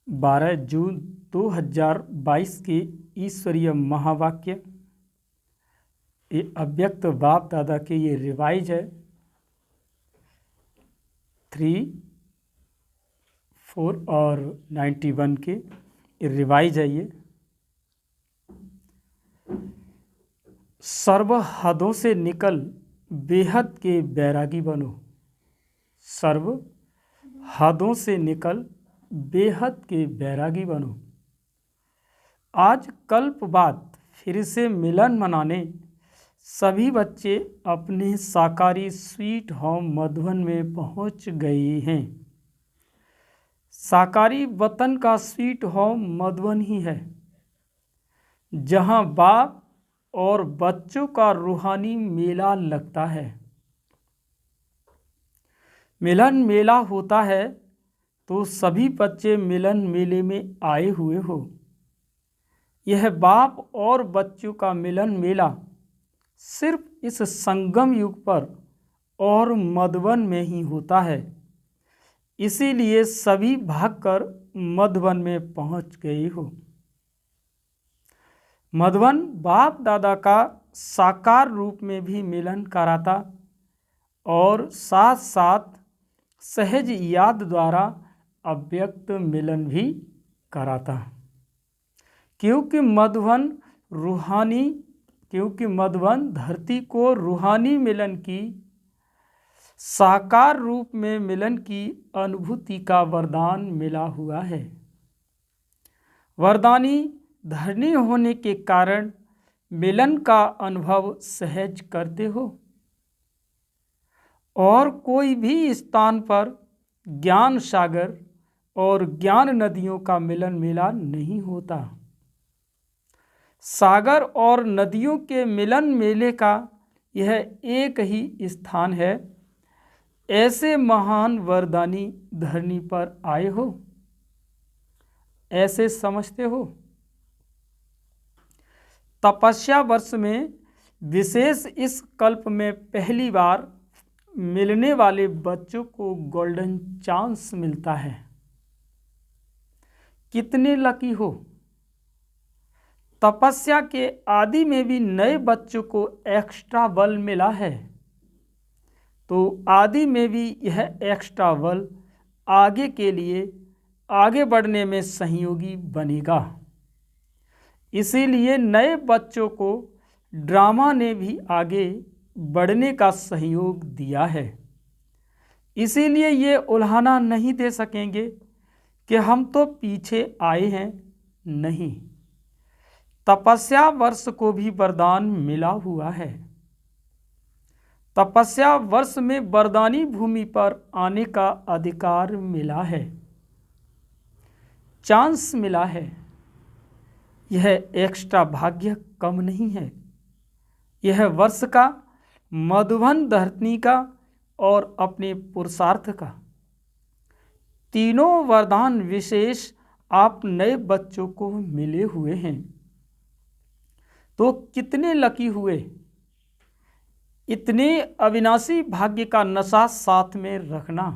12 जून 2022 के ईश्वरीय महावाक्य। ये अव्यक्त बाप दादा के ये रिवाइज है 3, 4 और 91 के रिवाइज है ये। सर्व हदों से निकल बेहद के बैरागी बनो। सर्व हदों से निकल बेहद के बैरागी बनो। आज कल्प बाद फिर से मिलन मनाने सभी बच्चे अपने साकारी स्वीट होम मधुबन में पहुंच गए हैं। साकारी वतन का स्वीट होम मधुबन ही है, जहां बाप और बच्चों का रूहानी मेला लगता है। मिलन मेला होता है तो सभी बच्चे मिलन मेले में आए हुए हो। यह बाप और बच्चों का मिलन मेला सिर्फ इस संगम युग पर और मधुबन में ही होता है। इसीलिए सभी भागकर मधुबन में पहुंच गए हो। मधुबन बाप दादा का साकार रूप में भी मिलन कराता और साथ साथ सहज याद द्वारा अव्यक्त मिलन भी कराता। क्योंकि मधुबन धरती को रूहानी मिलन की, साकार रूप में मिलन की अनुभूति का वरदान मिला हुआ है। वरदानी धरनी होने के कारण मिलन का अनुभव सहज करते हो। और कोई भी स्थान पर ज्ञान सागर और ज्ञान नदियों का मिलन मेला नहीं होता। सागर और नदियों के मिलन मेले का यह एक ही स्थान है। ऐसे महान वरदानी धरनी पर आए हो, ऐसे समझते हो। तपस्या वर्ष में विशेष इस कल्प में पहली बार मिलने वाले बच्चों को गोल्डन चांस मिलता है। कितने लकी हो। तपस्या के आदि में भी नए बच्चों को एक्स्ट्रा बल मिला है, तो आदि में भी यह एक्स्ट्रा बल आगे के लिए आगे बढ़ने में सहयोगी बनेगा। इसीलिए नए बच्चों को ड्रामा ने भी आगे बढ़ने का सहयोग दिया है। इसीलिए ये उल्हाना नहीं दे सकेंगे कि हम तो पीछे आए हैं। नहीं, तपस्या वर्ष को भी वरदान मिला हुआ है। तपस्या वर्ष में वरदानी भूमि पर आने का अधिकार मिला है, चांस मिला है। यह एक्स्ट्रा भाग्य कम नहीं है। यह वर्ष का, मधुबन धरती का और अपने पुरुषार्थ का, तीनों वरदान विशेष आप नए बच्चों को मिले हुए हैं। तो कितने लकी हुए। इतने अविनाशी भाग्य का नशा साथ में रखना।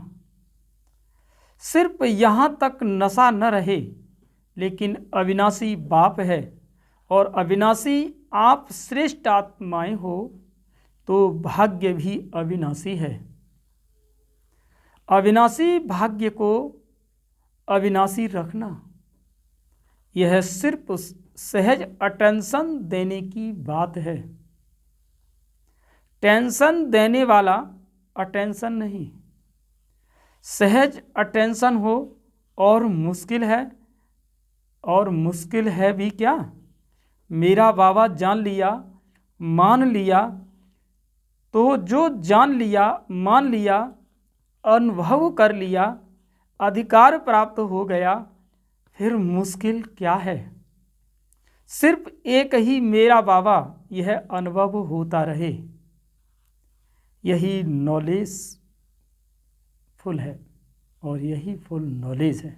सिर्फ यहाँ तक नशा न रहे, लेकिन अविनाशी बाप है और अविनाशी आप श्रेष्ठ आत्माएं हो, तो भाग्य भी अविनाशी है। अविनाशी भाग्य को अविनाशी रखना, यह सिर्फ सहज अटेंशन देने की बात है। टेंशन देने वाला अटेंशन नहीं। सहज अटेंशन हो और मुश्किल है, और मुश्किल है भी क्या। मेरा बाबा जान लिया, मान लिया, तो जो जान लिया, मान लिया, अनुभव कर लिया, अधिकार प्राप्त हो गया, फिर मुश्किल क्या है। सिर्फ एक ही मेरा बाबा, यह अनुभव होता रहे, यही नॉलेज फुल है और यही फुल नॉलेज है।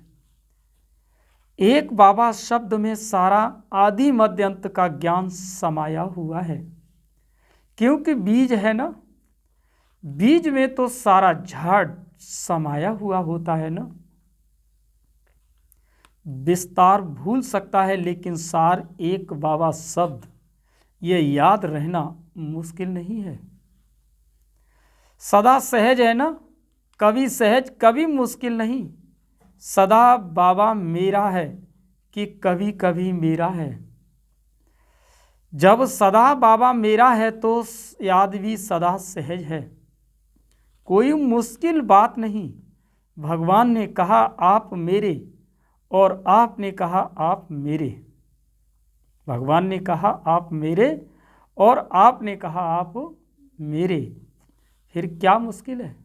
एक बाबा शब्द में सारा आदि मध्य अंत का ज्ञान समाया हुआ है। क्योंकि बीज है ना, बीज में तो सारा झाड़ समाया हुआ होता है ना। विस्तार भूल सकता है, लेकिन सार एक बाबा शब्द ये याद रहना मुश्किल नहीं है। सदा सहज है ना, कभी सहज कभी मुश्किल नहीं। सदा बाबा मेरा है कि कभी कभी मेरा है। जब सदा बाबा मेरा है तो याद भी सदा सहज है। कोई मुश्किल बात नहीं। भगवान ने कहा आप मेरे, और आपने कहा आप मेरे। भगवान ने कहा आप मेरे, और आपने कहा आप मेरे। फिर क्या मुश्किल है?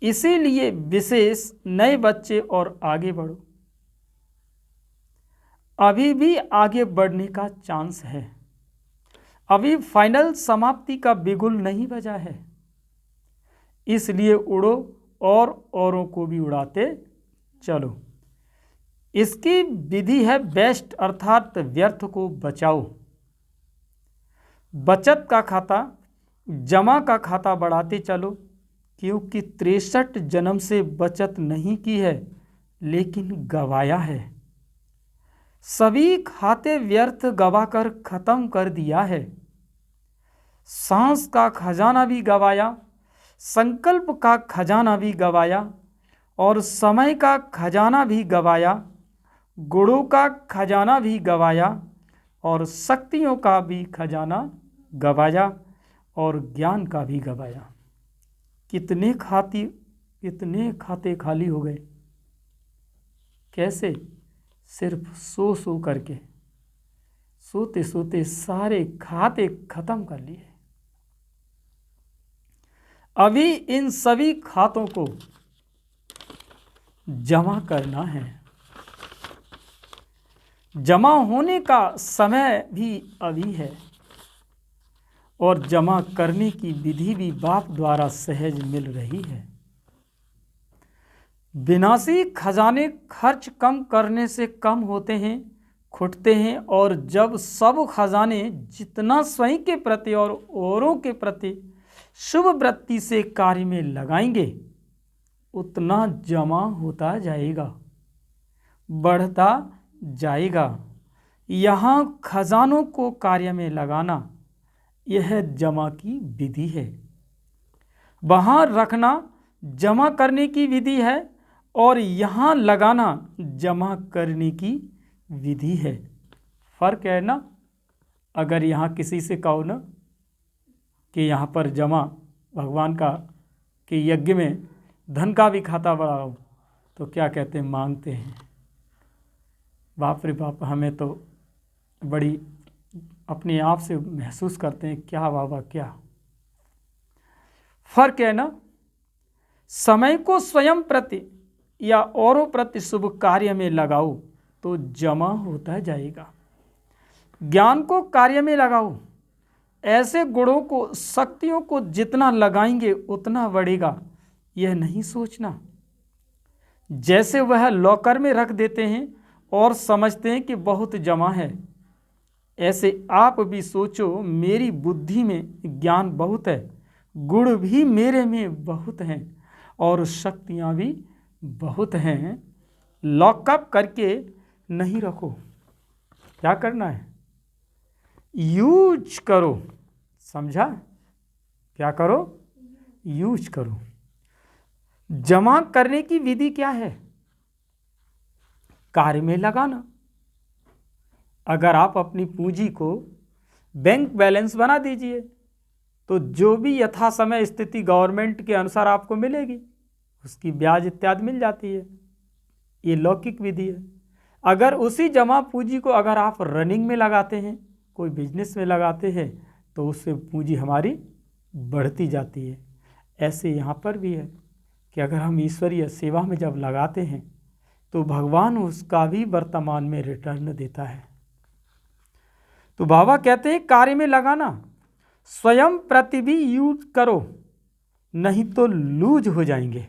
इसीलिए विशेष नए बच्चे और आगे बढ़ो। अभी भी आगे बढ़ने का चांस है। अभी फाइनल समाप्ति का बिगुल नहीं बजा है। इसलिए उड़ो और औरों को भी उड़ाते चलो। इसकी विधि है बेस्ट, अर्थात व्यर्थ को बचाओ। बचत का खाता, जमा का खाता बढ़ाते चलो, क्योंकि 63 जन्म से बचत नहीं की है, लेकिन गवाया है। सभी खाते व्यर्थ गवाकर खत्म कर दिया है। सांस का खजाना भी गवाया, संकल्प का खजाना भी गवाया, और समय का खजाना भी गवाया, गुणों का खजाना भी गवाया, और शक्तियों का भी खजाना गवाया, और ज्ञान का भी गवाया। कितने खाते खाली हो गए। कैसे? सिर्फ सो करके, सोते सोते सारे खाते खत्म कर लिए। अभी इन सभी खातों को जमा करना है। जमा होने का समय भी अभी है, और जमा करने की विधि भी बाप द्वारा सहज मिल रही है। विनाशी खजाने खर्च कम करने से कम होते हैं, खुटते हैं, और जब सब खजाने जितना स्वयं के प्रति और औरों के प्रति शुभ वृत्ति से कार्य में लगाएंगे, उतना जमा होता जाएगा, बढ़ता जाएगा। यहाँ खजानों को कार्य में लगाना, यह जमा की विधि है। वहाँ रखना जमा करने की विधि है, और यहाँ लगाना जमा करने की विधि है। फर्क है ना? अगर यहाँ किसी से कहो ना कि यहाँ पर जमा भगवान का कि यज्ञ में धन का भी खाता बढ़ाओ, तो क्या कहते हैं? मांगते हैं। बाप रे बाप, हमें तो बड़ी अपने आप से महसूस करते हैं, क्या बाबा क्या फर्क है ना? समय को स्वयं प्रति या औरों प्रति शुभ कार्य में लगाओ तो जमा होता जाएगा। ज्ञान को कार्य में लगाओ। ऐसे गुणों को, शक्तियों को जितना लगाएंगे उतना बढ़ेगा, यह नहीं सोचना। जैसे वह लॉकर में रख देते हैं और समझते हैं कि बहुत जमा है, ऐसे आप भी सोचो मेरी बुद्धि में ज्ञान बहुत है, गुण भी मेरे में बहुत हैं, और शक्तियाँ भी बहुत हैं। लॉकअप करके नहीं रखो। क्या करना है? यूज करो। समझा? क्या करो? यूज करो। जमा करने की विधि क्या है? कार्य में लगाना। अगर आप अपनी पूंजी को बैंक बैलेंस बना दीजिए तो जो भी यथा समय स्थिति गवर्नमेंट के अनुसार आपको मिलेगी, उसकी ब्याज इत्यादि मिल जाती है। ये लौकिक विधि है। अगर उसी जमा पूंजी को अगर आप रनिंग में लगाते हैं, कोई बिजनेस में लगाते हैं, तो उससे पूंजी हमारी बढ़ती जाती है। ऐसे यहाँ पर भी है कि अगर हम ईश्वरीय सेवा में जब लगाते हैं तो भगवान उसका भी वर्तमान में रिटर्न देता है। तो बाबा कहते हैं कार्य में लगाना, स्वयं प्रति भी यूज करो, नहीं तो लूज हो जाएंगे।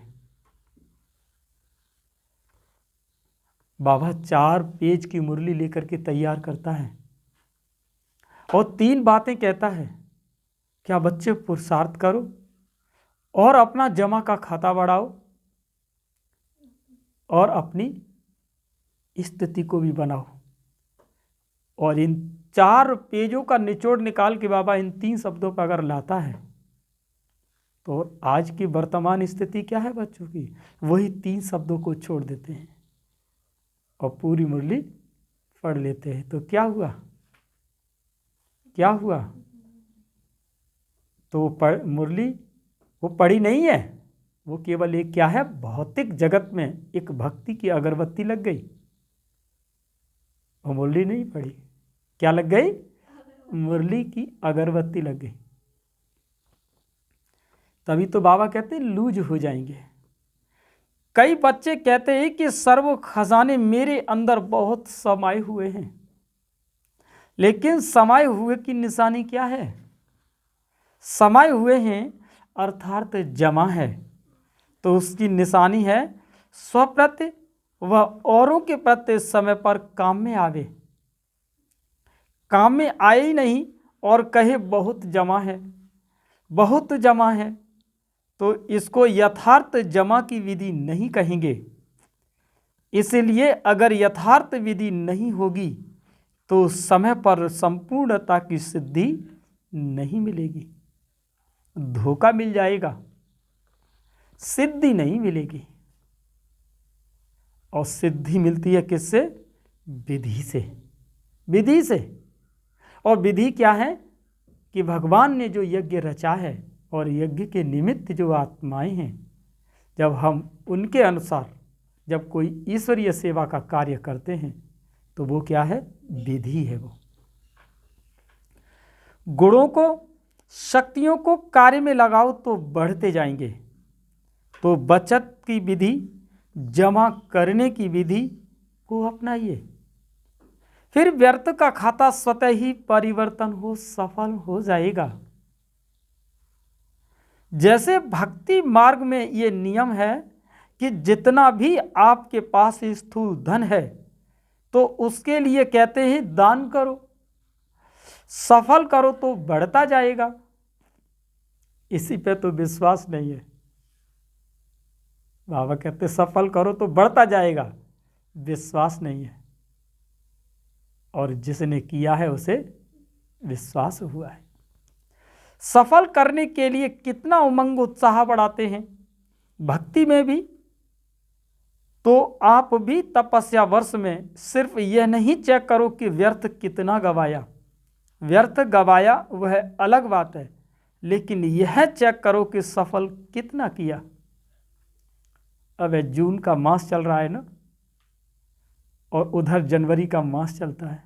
बाबा 4 पेज की मुरली लेकर के तैयार करता है और 3 बातें कहता है। क्या बच्चे पुरुषार्थ करो और अपना जमा का खाता बढ़ाओ और अपनी स्थिति को भी बनाओ। और इन 4 पेजों का निचोड़ निकाल के बाबा इन 3 शब्दों पर अगर लाता है तो आज की वर्तमान स्थिति क्या है बच्चों की, वही 3 शब्दों को छोड़ देते हैं और पूरी मुरली पढ़ लेते हैं। तो क्या हुआ, क्या हुआ? तो मुरली वो पढ़ी नहीं है, वो केवल एक क्या है, भौतिक जगत में एक भक्ति की अगरबत्ती लग गई, वो मुरली नहीं पढ़ी। क्या लग गई? मुरली की अगरबत्ती लग गई। तभी तो बाबा कहते हैं लूज हो जाएंगे। कई बच्चे कहते हैं कि सर्व खजाने मेरे अंदर बहुत समाये हुए हैं, लेकिन समाये हुए की निशानी क्या है? समाये हुए हैं अर्थात जमा है, तो उसकी निशानी है स्वप्रत्य व औरों के प्रति समय पर काम में आवे। काम में आए ही नहीं और कहे बहुत जमा है, बहुत जमा है, तो इसको यथार्थ जमा की विधि नहीं कहेंगे। इसलिए अगर यथार्थ विधि नहीं होगी तो समय पर संपूर्णता की सिद्धि नहीं मिलेगी, धोखा मिल जाएगा, सिद्धि नहीं मिलेगी। और सिद्धि मिलती है किससे? विधि से, विधि से। और विधि क्या है कि भगवान ने जो यज्ञ रचा है और यज्ञ के निमित्त जो आत्माएं हैं, जब हम उनके अनुसार जब कोई ईश्वरीय सेवा का कार्य करते हैं तो वो क्या है? विधि है। वो गुणों को, शक्तियों को कार्य में लगाओ तो बढ़ते जाएंगे। तो बचत की विधि, जमा करने की विधि को अपनाइए, फिर व्यर्थ का खाता स्वतः ही परिवर्तन हो सफल हो जाएगा। जैसे भक्ति मार्ग में ये नियम है कि जितना भी आपके पास स्थूल धन है तो उसके लिए कहते हैं दान करो, सफल करो तो बढ़ता जाएगा। इसी पे तो विश्वास नहीं है। बाबा कहते सफल करो तो बढ़ता जाएगा, विश्वास नहीं है। और जिसने किया है उसे विश्वास हुआ है। सफल करने के लिए कितना उमंग उत्साह बढ़ाते हैं भक्ति में भी। तो आप भी तपस्या वर्ष में सिर्फ यह नहीं चेक करो कि व्यर्थ कितना गवाया, व्यर्थ गवाया वह अलग बात है, लेकिन यह चेक करो कि सफल कितना किया। अब जून का मास चल रहा है ना, और उधर जनवरी का मास चलता है,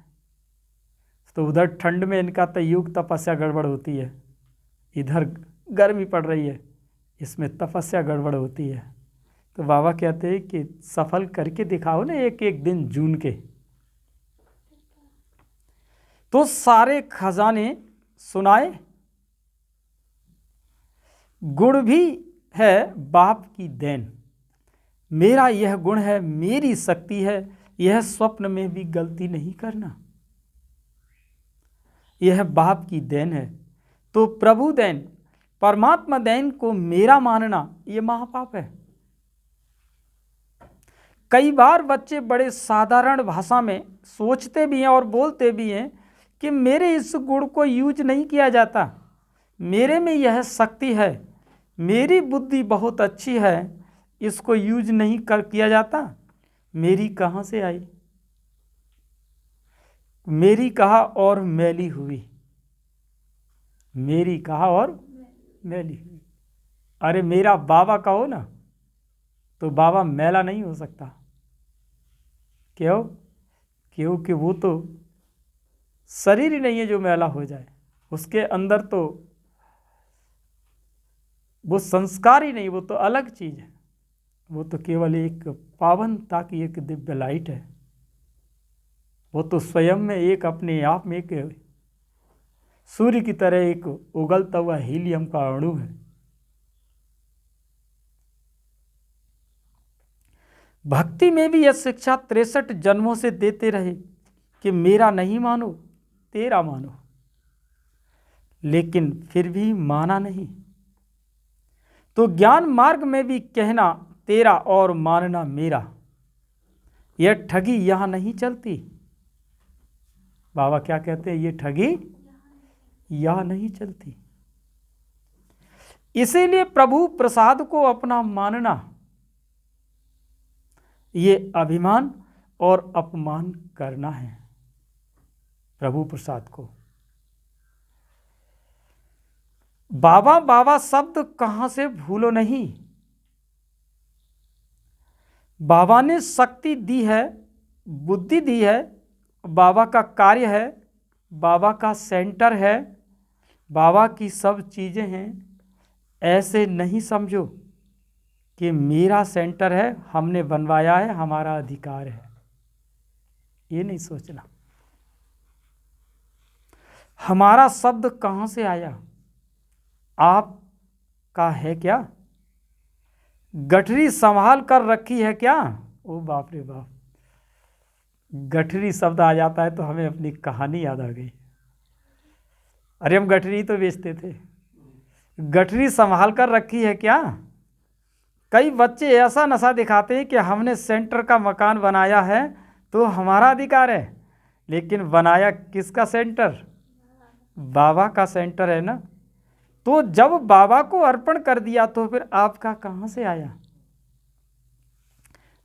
तो उधर ठंड में इनका तो योग तपस्या गड़बड़ होती है, इधर गर्मी पड़ रही है, इसमें तपस्या गड़बड़ होती है। तो बाबा कहते हैं कि सफल करके दिखाओ ना एक एक दिन जून के। तो सारे खजाने सुनाए, गुण भी है बाप की देन, मेरा यह गुण है, मेरी शक्ति है, यह स्वप्न में भी गलती नहीं करना, यह बाप की देन है। तो प्रभु देन, परमात्मा देन को मेरा मानना यह महापाप है। कई बार बच्चे बड़े साधारण भाषा में सोचते भी हैं और बोलते भी हैं कि मेरे इस गुण को यूज नहीं किया जाता, मेरे में यह शक्ति है, मेरी बुद्धि बहुत अच्छी है, इसको यूज नहीं किया जाता। मेरी कहाँ से आई? मेरी कहा और मैली हुई, मेरी कहा और मैली हुई। अरे मेरा बाबा कहो ना, तो बाबा मैला नहीं हो सकता। क्यों? क्योंकि वो तो शरीर ही नहीं है जो मैला हो जाए, उसके अंदर तो वो संस्कार ही नहीं, वो तो अलग चीज़ है, वो तो केवल एक पावनता की एक दिव्य लाइट है। वो तो स्वयं में एक अपने आप में एक सूर्य की तरह एक उगलता हुआ हीलियम का अणु है। भक्ति में भी यह शिक्षा 63 जन्मों से देते रहे कि मेरा नहीं मानो, तेरा मानो, लेकिन फिर भी माना नहीं। तो ज्ञान मार्ग में भी कहना तेरा और मानना मेरा, यह ठगी यहाँ नहीं चलती। बाबा क्या कहते हैं, ये ठगी यहाँ नहीं चलती। इसीलिए प्रभु प्रसाद को अपना मानना ये अभिमान और अपमान करना है। प्रभु प्रसाद को बाबा बाबा शब्द कहां से भूलो नहीं। बाबा ने शक्ति दी है, बुद्धि दी है, बाबा का कार्य है, बाबा का सेंटर है, बाबा की सब चीज़ें हैं। ऐसे नहीं समझो कि मेरा सेंटर है, हमने बनवाया है, हमारा अधिकार है। ये नहीं सोचना। हमारा शब्द कहाँ से आया? आप का है क्या? गठरी संभाल कर रखी है क्या? ओ बाप रे बाप, गठरी शब्द आ जाता है तो हमें अपनी कहानी याद आ गई। अरे हम गठरी तो बेचते थे। गठरी संभाल कर रखी है क्या? कई बच्चे ऐसा नशा दिखाते हैं कि हमने सेंटर का मकान बनाया है तो हमारा अधिकार है, लेकिन बनाया किसका सेंटर? बाबा का सेंटर है ना। तो जब बाबा को अर्पण कर दिया तो फिर आपका कहाँ से आया?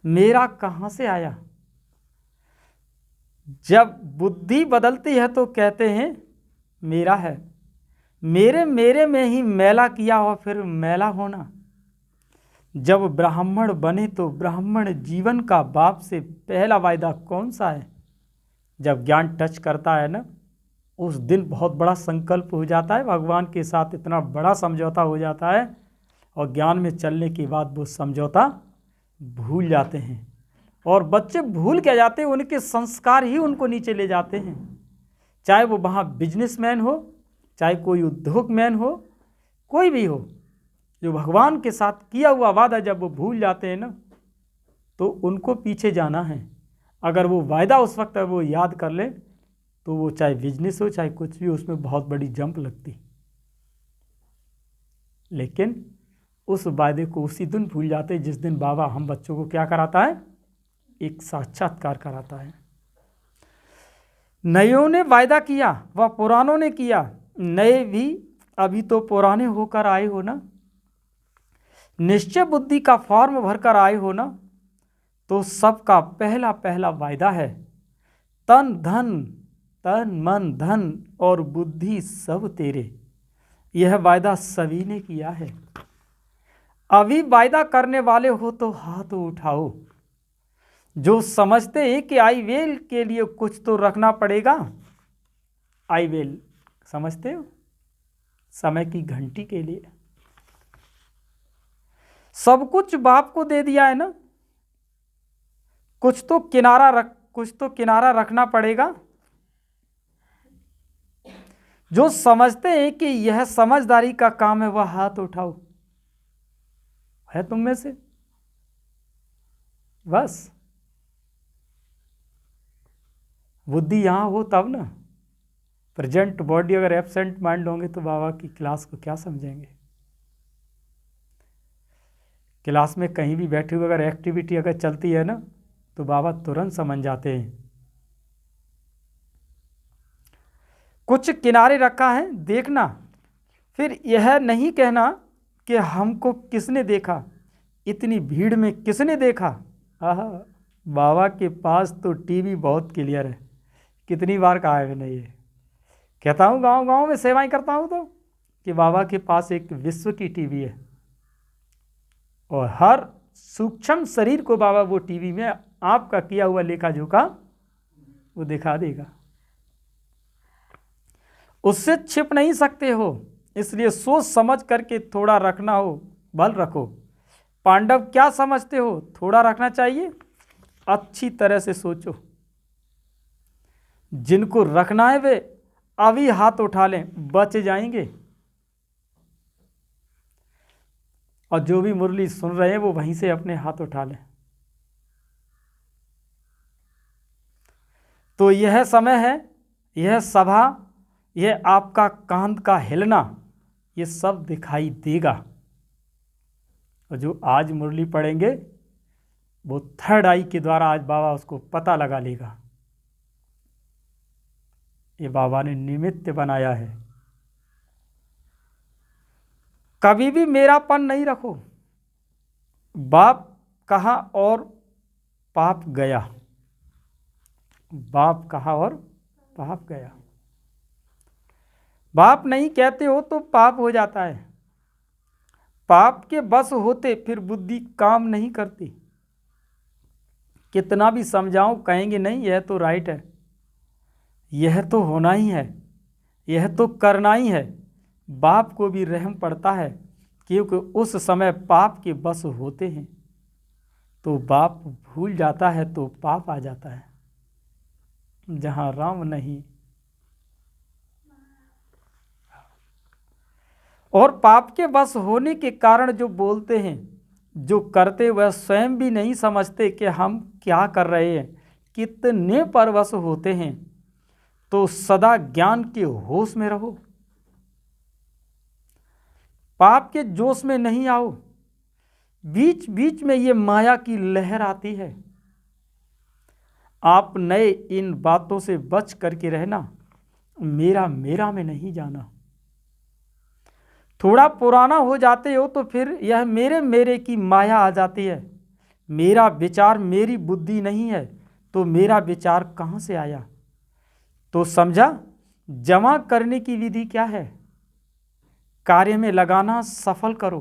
मेरा कहाँ से आया? जब बुद्धि बदलती है तो कहते हैं मेरा है। मेरे में ही मैला किया और फिर मैला होना। जब ब्राह्मण बने तो ब्राह्मण जीवन का बाप से पहला वायदा कौन सा है? जब ज्ञान टच करता है ना, उस दिन बहुत बड़ा संकल्प हो जाता है, भगवान के साथ इतना बड़ा समझौता हो जाता है, और ज्ञान में चलने के बाद वो समझौता भूल जाते हैं। और बच्चे भूल क्या जाते हैं, उनके संस्कार ही उनको नीचे ले जाते हैं। चाहे वो वहाँ बिजनेसमैन हो, चाहे कोई उद्योग मैन हो, कोई भी हो, जो भगवान के साथ किया हुआ वादा जब वो भूल जाते हैं ना, तो उनको पीछे जाना है। अगर वो वायदा उस वक्त वो याद कर ले तो वो चाहे बिजनेस हो चाहे कुछ भी, उसमें बहुत बड़ी जंप लगती। लेकिन उस वायदे को उसी दिन भूल जाते जिस दिन बाबा हम बच्चों को क्या कराता है? एक साक्षात्कार कराता है। नयों ने वायदा किया व पुरानों ने किया, नए भी अभी तो पुराने होकर आए हो ना। निश्चय बुद्धि का फॉर्म भरकर आए हो ना। तो सबका पहला पहला वायदा है, तन मन धन और बुद्धि सब तेरे। यह वायदा सभी ने किया है। अभी वायदा करने वाले हो तो हाथ उठाओ, जो समझते हैं कि आई वेल के लिए कुछ तो रखना पड़ेगा। आई वेल समझते हो? समय की घंटी के लिए। सब कुछ बाप को दे दिया है ना, कुछ तो किनारा रखना पड़ेगा। जो समझते हैं कि यह समझदारी का काम है वह हाथ उठाओ। है तुम में से? बस बुद्धि यहां हो तब ना। प्रेजेंट बॉडी अगर एब्सेंट माइंड होंगे तो बाबा की क्लास को क्या समझेंगे? क्लास में कहीं भी बैठे हुए अगर एक्टिविटी अगर चलती है ना तो बाबा तुरंत समझ जाते हैं। कुछ किनारे रखा है, देखना। फिर यह नहीं कहना कि हमको किसने देखा, इतनी भीड़ में किसने देखा। आहा, बाबा के पास तो टीवी बहुत क्लियर है। कितनी बार कहा है मैंने, ये कहता हूँ गांव गांव में सेवाएं करता हूँ तो, कि बाबा के पास एक विश्व की टीवी है, और हर सूक्ष्म शरीर को बाबा वो टीवी में आपका किया हुआ लेखा जोखा वो दिखा देगा। उससे छिप नहीं सकते हो, इसलिए सोच समझ करके थोड़ा रखना हो, बल रखो। पांडव क्या समझते हो थोड़ा रखना चाहिए? अच्छी तरह से सोचो। जिनको रखना है वे अभी हाथ उठा लें, बच जाएंगे। और जो भी मुरली सुन रहे हैं वो वहीं से अपने हाथ उठा लें। तो यह समय है, यह सभा, यह आपका कांध का हिलना, ये सब दिखाई देगा। और जो आज मुरली पढ़ेंगे वो थर्ड आई के द्वारा आज बाबा उसको पता लगा लेगा। ये बाबा ने निमित्त बनाया है। कभी भी मेरापन नहीं रखो। बाप कहा और पाप गया, बाप कहा और पाप गया। बाप नहीं कहते हो तो पाप हो जाता है। पाप के बस होते फिर बुद्धि काम नहीं करती। कितना भी समझाऊं कहेंगे नहीं यह तो राइट है, यह तो होना ही है, यह तो करना ही है। बाप को भी रहम पड़ता है, क्योंकि उस समय पाप के बस होते हैं। तो बाप भूल जाता है तो पाप आ जाता है। जहाँ राम नहीं और पाप के बस होने के कारण जो बोलते हैं, जो करते, वह स्वयं भी नहीं समझते कि हम क्या कर रहे हैं, कितने परवश होते हैं। तो सदा ज्ञान के होश में रहो, पाप के जोश में नहीं आओ। बीच बीच में ये माया की लहर आती है, आप नए इन बातों से बच करके रहना। मेरा मेरा में नहीं जाना। थोड़ा पुराना हो जाते हो तो फिर यह मेरे मेरे की माया आ जाती है। मेरा विचार मेरी बुद्धि नहीं है, तो मेरा विचार कहाँ से आया? तो समझा, जमा करने की विधि क्या है? कार्य में लगाना, सफल करो।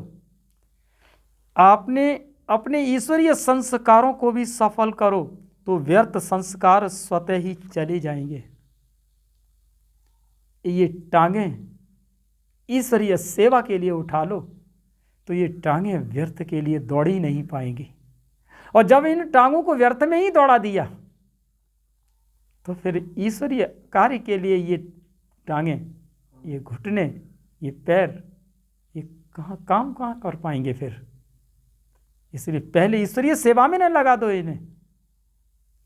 आपने अपने ईश्वरीय संस्कारों को भी सफल करो, तो व्यर्थ संस्कार स्वतः ही चले जाएंगे। ये टांगें ईश्वरीय सेवा के लिए उठा लो, तो ये टांगें व्यर्थ के लिए दौड़ ही नहीं पाएंगी। और जब इन टांगों को व्यर्थ में ही दौड़ा दिया, तो फिर ईश्वरीय कार्य के लिए ये टांगें, ये घुटने, ये पैर, ये काम कहाँ कर पाएंगे फिर? इसलिए पहले ईश्वरीय सेवा में न लगा दो इन्हें,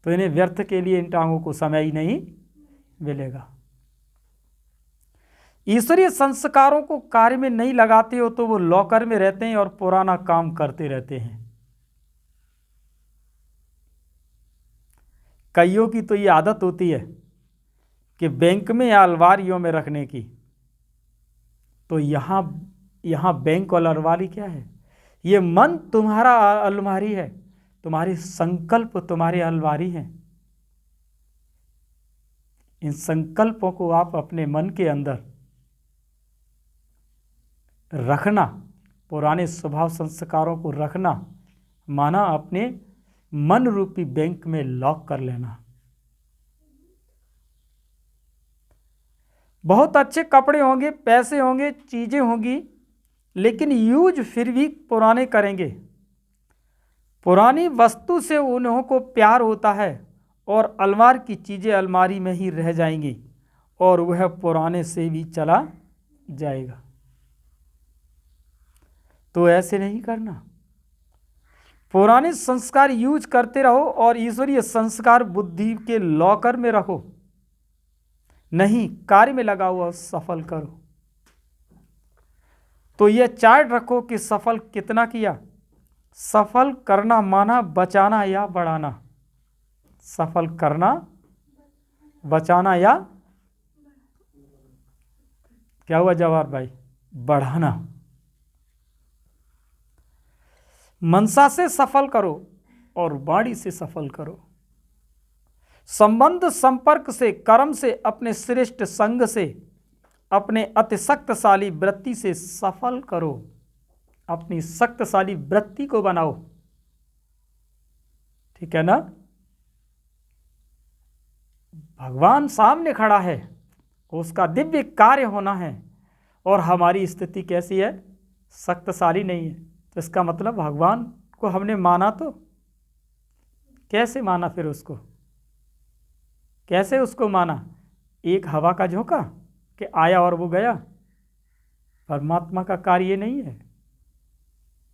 तो इन्हें व्यर्थ के लिए इन टांगों को समय ही नहीं मिलेगा। ईश्वरीय संस्कारों को कार्य में नहीं लगाते हो तो वो लॉकर में रहते हैं और पुराना काम करते रहते हैं। कईयों की तो ये आदत होती है कि बैंक में या अलमारियों में रखने की। तो यहाँ बैंक और अलमारी क्या है? ये मन तुम्हारा अलमारी है, तुम्हारे संकल्प तुम्हारे अलमारी हैं। इन संकल्पों को आप अपने मन के अंदर रखना, पुराने स्वभाव संस्कारों को रखना, माना अपने मन रूपी बैंक में लॉक कर लेना। बहुत अच्छे कपड़े होंगे, पैसे होंगे, चीजें होंगी, लेकिन यूज फिर भी पुराने करेंगे। पुरानी वस्तु से उन्हों को प्यार होता है और अलमारी की चीजें अलमारी में ही रह जाएंगी और वह पुराने से भी चला जाएगा। तो ऐसे नहीं करना। पुराने संस्कार यूज करते रहो और ईश्वरीय संस्कार बुद्धि के लॉकर में रखो। नहीं, कार्य में लगाओ और सफल करो। तो यह चार्ट रखो कि सफल कितना किया। सफल करना माना बचाना या बढ़ाना। सफल करना, बचाना या क्या हुआ जवाहर भाई? बढ़ाना। मनसा से सफल करो और वाणी से सफल करो। संबंध संपर्क से, कर्म से, अपने श्रेष्ठ संग से, अपने अति शक्तिशाली वृत्ति से सफल करो। अपनी शक्तिशाली वृत्ति को बनाओ, ठीक है ना? भगवान सामने खड़ा है, उसका दिव्य कार्य होना है और हमारी स्थिति कैसी है? शक्तिशाली नहीं है। तो इसका मतलब भगवान को हमने माना, तो कैसे माना? फिर उसको कैसे उसको माना? एक हवा का झोंका कि आया और वो गया? परमात्मा का कार्य ये नहीं है।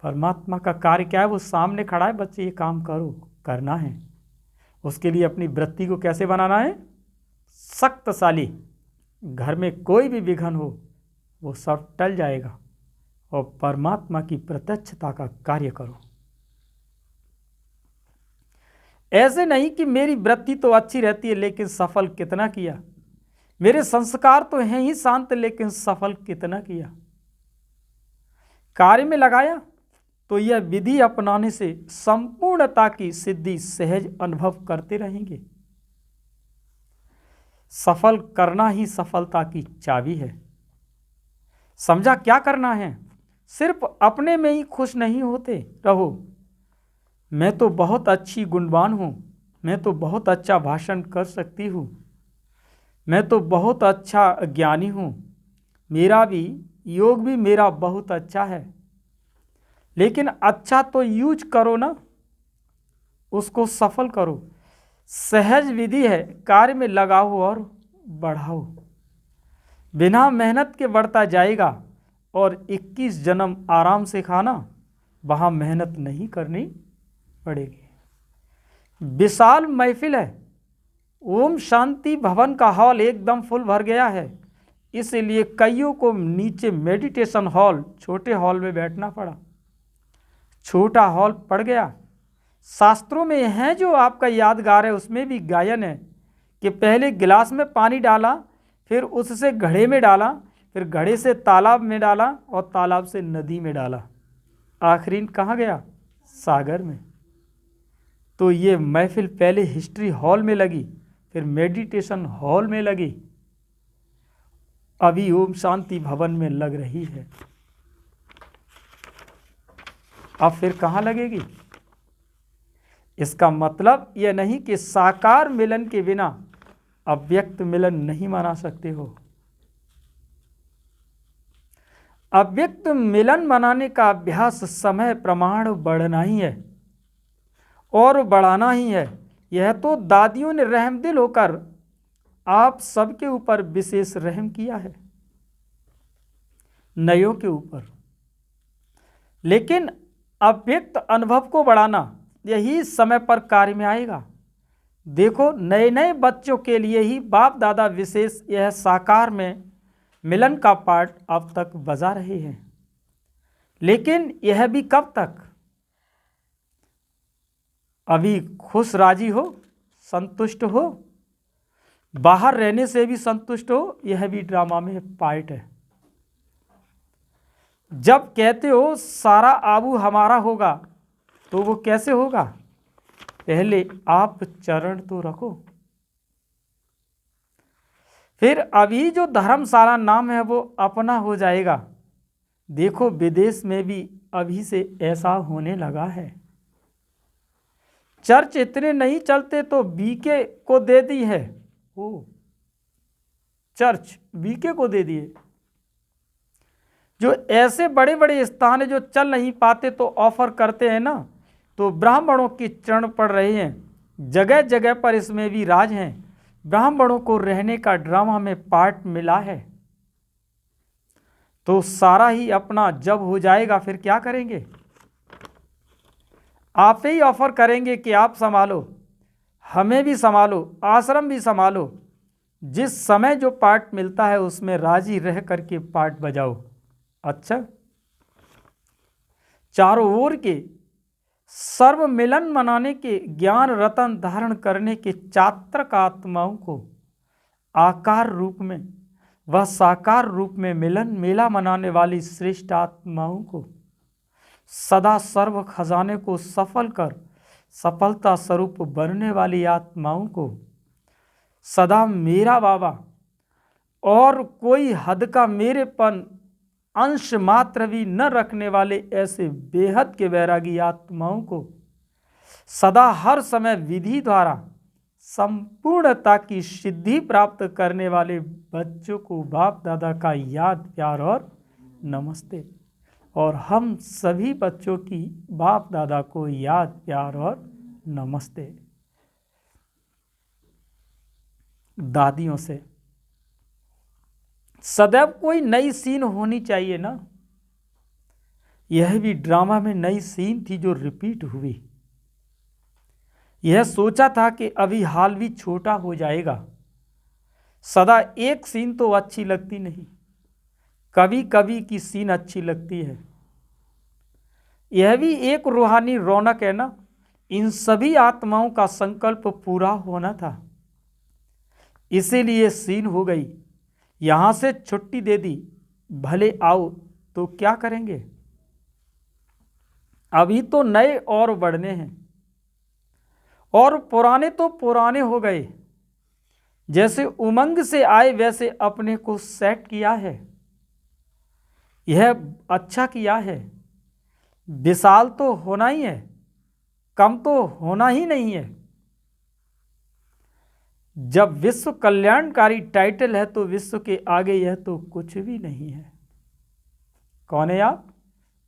परमात्मा का कार्य क्या है? वो सामने खड़ा है, बच्चे ये काम करो, करना है। उसके लिए अपनी वृत्ति को कैसे बनाना है? शक्तिशाली। घर में कोई भी विघ्न हो वो सब टल जाएगा और परमात्मा की प्रत्यक्षता का कार्य करो। ऐसे नहीं कि मेरी वृत्ति तो अच्छी रहती है लेकिन सफल कितना किया, मेरे संस्कार तो हैं ही शांत लेकिन सफल कितना किया। कार्य में लगाया तो यह विधि अपनाने से संपूर्णता की सिद्धि सहज अनुभव करते रहेंगे। सफल करना ही सफलता की चाबी है। समझा क्या करना है? सिर्फ अपने में ही खुश नहीं होते रहो, मैं तो बहुत अच्छी गुणवान हूँ, मैं तो बहुत अच्छा भाषण कर सकती हूँ, मैं तो बहुत अच्छा ज्ञानी हूँ, मेरा भी योग भी मेरा बहुत अच्छा है। लेकिन अच्छा तो यूज करो ना, उसको सफल करो। सहज विधि है, कार्य में लगाओ और बढ़ाओ। बिना मेहनत के बढ़ता जाएगा और 21 जन्म आराम से खाना, वहाँ मेहनत नहीं करनी पड़ेगी। विशाल महफिल है, ओम शांति भवन का हॉल एकदम फुल भर गया है, इसलिए कईयों को नीचे मेडिटेशन हॉल छोटे हॉल में बैठना पड़ा। छोटा हॉल पड़ गया। शास्त्रों में है जो आपका यादगार है, उसमें भी गायन है कि पहले गिलास में पानी डाला, फिर उससे घड़े में डाला, फिर घड़े से तालाब में डाला और तालाब से नदी में डाला, आखिरी कहाँ गया? सागर में। तो ये महफिल पहले हिस्ट्री हॉल में लगी, फिर मेडिटेशन हॉल में लगी, अभी ओम शांति भवन में लग रही है। अब फिर कहाँ लगेगी? इसका मतलब यह नहीं कि साकार मिलन के बिना अव्यक्त मिलन नहीं मना सकते हो। अव्यक्त मिलन मनाने का अभ्यास समय प्रमाण बढ़ना ही है और बढ़ाना ही है। यह तो दादियों ने रहमदिल होकर आप सबके ऊपर विशेष रहम किया है, नयों के ऊपर। लेकिन अव्यक्त अनुभव को बढ़ाना यही समय पर कार्य में आएगा। देखो, नए नए बच्चों के लिए ही बाप दादा विशेष यह साकार में मिलन का पाठ अब तक बजा रहे हैं। लेकिन यह भी कब तक? अभी खुश राजी हो, संतुष्ट हो, बाहर रहने से भी संतुष्ट हो, यह भी ड्रामा में पार्ट है। जब कहते हो सारा आबू हमारा होगा, तो वो कैसे होगा? पहले आप चरण तो रखो। फिर अभी जो धर्मशाला नाम है वो अपना हो जाएगा। देखो, विदेश में भी अभी से ऐसा होने लगा है। चर्च इतने नहीं चलते तो बीके को दे दी है, वो चर्च बीके को दे दिए। जो ऐसे बड़े बड़े स्थान है जो चल नहीं पाते तो ऑफर करते हैं ना, तो ब्राह्मणों की चरण पड़ रहे हैं। जगह जगह पर इसमें भी राज हैं। ब्राह्मणों को रहने का ड्रामा में पार्ट मिला है। तो सारा ही अपना जब हो जाएगा फिर क्या करेंगे? आप ही ऑफर करेंगे कि आप संभालो, हमें भी संभालो, आश्रम भी संभालो। जिस समय जो पार्ट मिलता है उसमें राजी रह करके पार्ट बजाओ। अच्छा, चारों ओर के सर्व मिलन मनाने के ज्ञान रतन धारण करने के चात्रक आत्माओं को आकार रूप में व साकार रूप में मिलन मेला मनाने वाली श्रेष्ठ आत्माओं को सदा सर्व खजाने को सफल कर सफलता स्वरूप बनने वाली आत्माओं को सदा मेरा बाबा और कोई हद का मेरेपन अंश मात्र भी न रखने वाले ऐसे बेहद के वैरागी आत्माओं को सदा हर समय विधि द्वारा संपूर्णता की सिद्धि प्राप्त करने वाले बच्चों को बाप दादा का याद प्यार और नमस्ते। और हम सभी बच्चों की बाप दादा को याद प्यार और नमस्ते। दादियों से सदैव कोई नई सीन होनी चाहिए ना। यह भी ड्रामा में नई सीन थी जो रिपीट हुई। यह सोचा था कि अभी हाल भी छोटा हो जाएगा। सदा एक सीन तो अच्छी लगती नहीं, कभी कभी की सीन अच्छी लगती है। यह भी एक रूहानी रौनक है ना। इन सभी आत्माओं का संकल्प पूरा होना था, इसीलिए सीन हो गई। यहां से छुट्टी दे दी, भले आओ तो क्या करेंगे? अभी तो नए और बढ़ने हैं, और पुराने तो पुराने हो गए। जैसे उमंग से आए वैसे अपने को सेट किया है। यह अच्छा किया है। विशाल तो होना ही है, कम तो होना ही नहीं है। जब विश्व कल्याणकारी टाइटल है तो विश्व के आगे यह तो कुछ भी नहीं है। कौन है आप?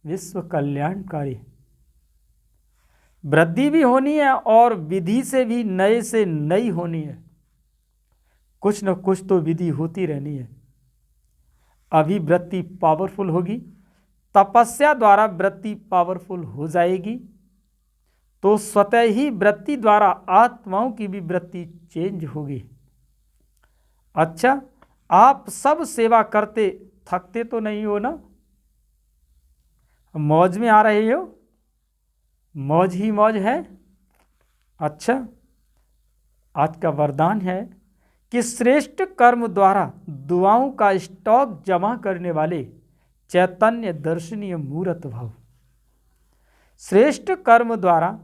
विश्व कल्याणकारी। वृद्धि भी होनी है और विधि से भी नए से नई होनी है। कुछ न कुछ तो विधि होती रहनी है। अभी वृत्ति पावरफुल होगी, तपस्या द्वारा वृत्ति पावरफुल हो जाएगी, तो स्वतः ही वृत्ति द्वारा आत्माओं की भी वृत्ति चेंज होगी। अच्छा, आप सब सेवा करते थकते तो नहीं हो ना? मौज में आ रहे हो? मौज ही मौज है। अच्छा, आज का वरदान है कि श्रेष्ठ कर्म द्वारा दुआओं का स्टॉक जमा करने वाले चैतन्य दर्शनीय मूर्त भव। श्रेष्ठ कर्म द्वारा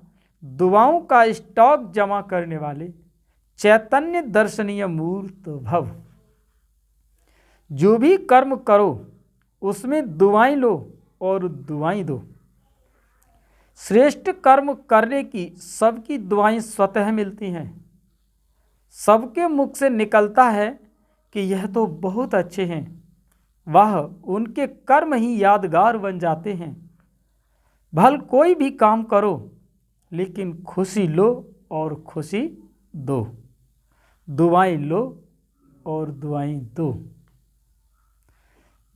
दुआओं का स्टॉक जमा करने वाले चैतन्य दर्शनीय मूर्त भव। जो भी कर्म करो उसमें दुआएं लो और दुआएं दो। श्रेष्ठ कर्म करने की सबकी दुआएं स्वतः मिलती हैं। सबके मुख से निकलता है कि यह तो बहुत अच्छे हैं। वह उनके कर्म ही यादगार बन जाते हैं। भल कोई भी काम करो, लेकिन खुशी लो और खुशी दो। दुआएं लो और दुआएं दो।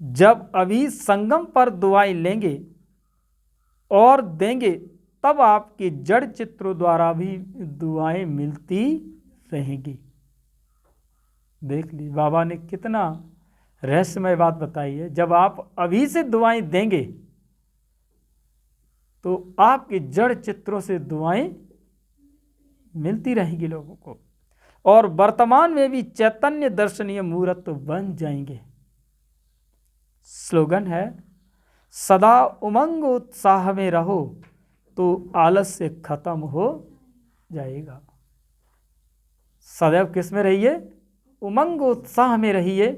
जब अभी संगम पर दुआएं लेंगे और देंगे, तब आपके जड़ चित्रों द्वारा भी दुआएं मिलती रहेंगी। देख ली बाबा ने कितना रहस्यमय बात बताई है। जब आप अभी से दुआएं देंगे तो आपके जड़ चित्रों से दुआएं मिलती रहेंगी लोगों को, और वर्तमान में भी चैतन्य दर्शनीय मूर्त बन जाएंगे। स्लोगन है, सदा उमंग उत्साह में रहो तो आलस्य खत्म हो जाएगा। सदैव किस में रहिए? उमंग उत्साह में रहिए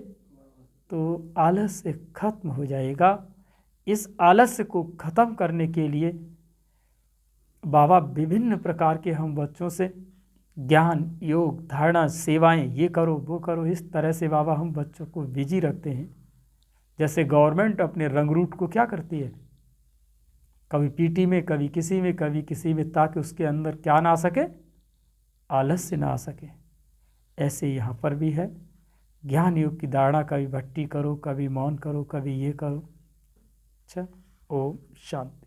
तो आलस्य खत्म हो जाएगा। इस आलस्य को खत्म करने के लिए बाबा विभिन्न प्रकार के हम बच्चों से ज्ञान, योग, धारणा, सेवाएं, ये करो वो करो, इस तरह से बाबा हम बच्चों को बिजी रखते हैं। जैसे गवर्नमेंट अपने रंग रूट को क्या करती है, कभी पीटी में, कभी किसी में, कभी किसी में, ताकि उसके अंदर क्या ना आ सके? आलस्य ना आ सके। ऐसे यहाँ पर भी है। ज्ञान योग की धारणा, कभी भट्टी करो, कभी मौन करो, कभी ये करो। अच्छा, ओम शांति।